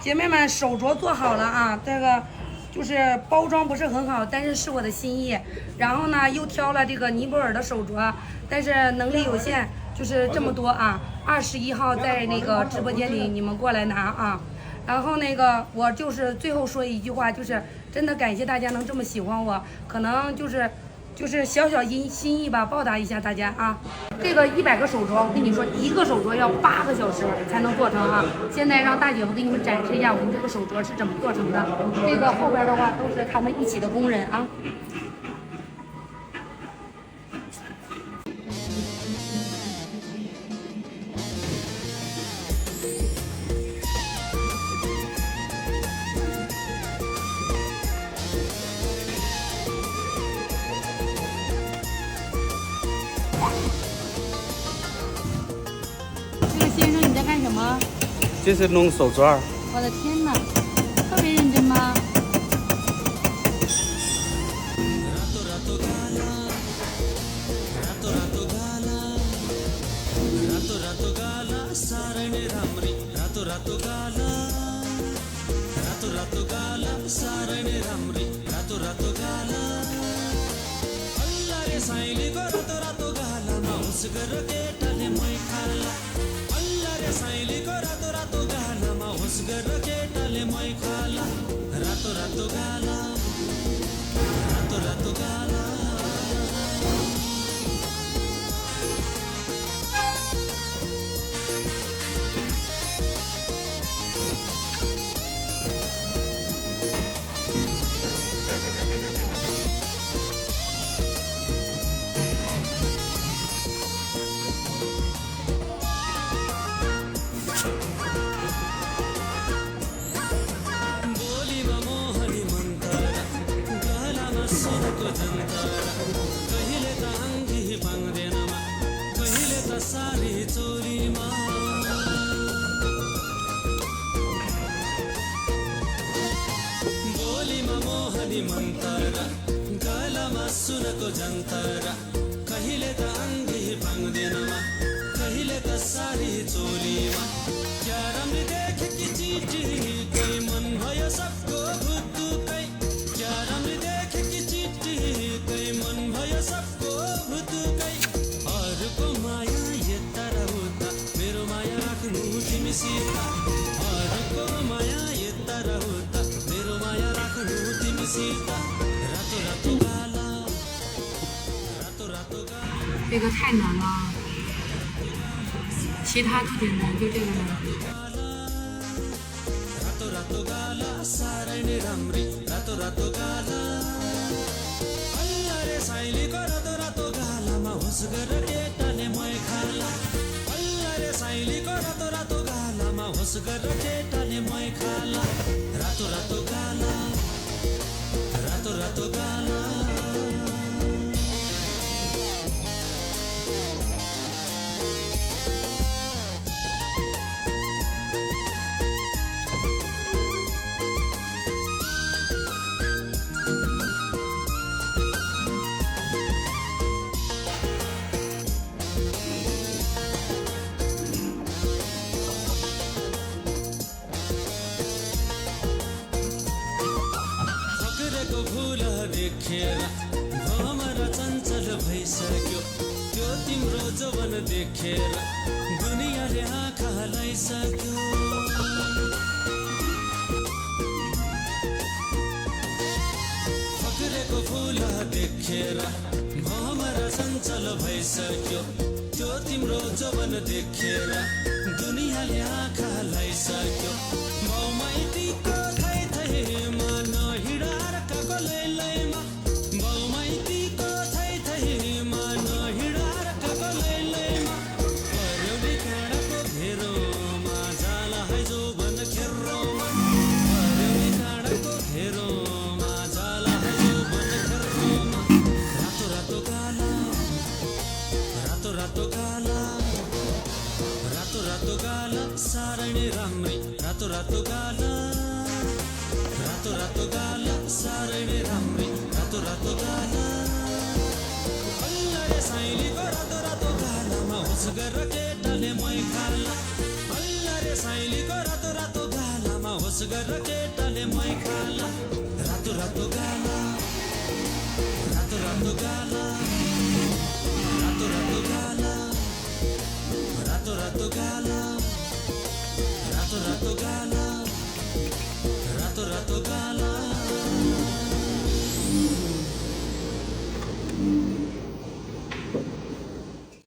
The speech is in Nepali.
姐妹们，手镯做好了啊，这个就是包装不是很好，但是是我的心意。然后呢，又挑了这个尼泊尔的手镯，但是能力有限，就是这么多啊。21号在那个直播间里，你们过来拿啊。然后那个我就是最后说一句话，就是真的感谢大家能这么喜欢我，可能就是小小心意吧，报答一下大家啊。这个100个手镯，我跟你说，一个手镯要8个小时才能做成啊。现在让大姐夫给你们展示一下我们这个手镯是怎么做成的。这个后边的话都是他们一起的工人啊。先生，你在干什么？这是弄手绢。我的天哪，特别认真吗？साइलीको रातो रातो गालामा होस गरेर केटाले मै खाला रातो रातो गाला रातो रातो गाला कहिले त अङ्गी पाउँदैनमा कहिले त सारी चोरीमा बोलीमा मोहनी मन्तरा गलामा सुनको जन्तरा कहिले त अङ्गी पाउँदैनमा कहिले त सारी चोरीमा क्या राम्री देखेकी चिठी कोही मन भयो सबको भुतुकै क्या राम्री देखेकी चिठी कोही मन भयो सबको भुतुकै अरूको माया यता र उता मेरो माया राख्नु तिमीसित अरूको माया यता र उता मेरो माया राख्नु तिमीसित रातो रातो गाला रातो रातो गाला 这个太难了，其他特别难，就这个难。 रातो रातो गाला साह्रै नै राम्री रातो रातो गाला अल्ला रे साइलीको रातो रातो गालामा होस गरेर केटाले मै खाला अल्ला रे साइलीको रातो रातो गालामा होस गरेर केटाले मै खाला रातो रातो गाला रातो रातो गाला भूल देखेर भमरा चञ्चल भइसक्यो त्यो तिम्रो जवन देखेर दुनियाँले आँखा हलाइसक्यो फक्रेको फुल देखेर भमरा चञ्चल भइसक्यो त्यो तिम्रो जवन देखेर दुनियाँले आँखा हलाइसक्यो माइतीको थै थैमा नहिँडार काको लैलैमा बाउमाइतीको थै थैमा नहिँडार काको लैलैमा पर्यौली काँडाको घेरोमा जाला है जोबन खेरोमा पर्यौली काँडाको घेरोमा जाला है जोबन खेरोमा रातो रातो गाला रातो रातो गाला रातो रातो गाला साह्रै नै राम्री रातो रातो गाला रातो रातो गाला साह्रै नै राम्री रातो रातो गाला अल्ला रे साइलीको रातो रातो गालामा होस गरेर केटाले मै खाला अल्ला रे साइलीको रातो रातो गालामा होस् गर केटाले मै खाला रातो रातो गाला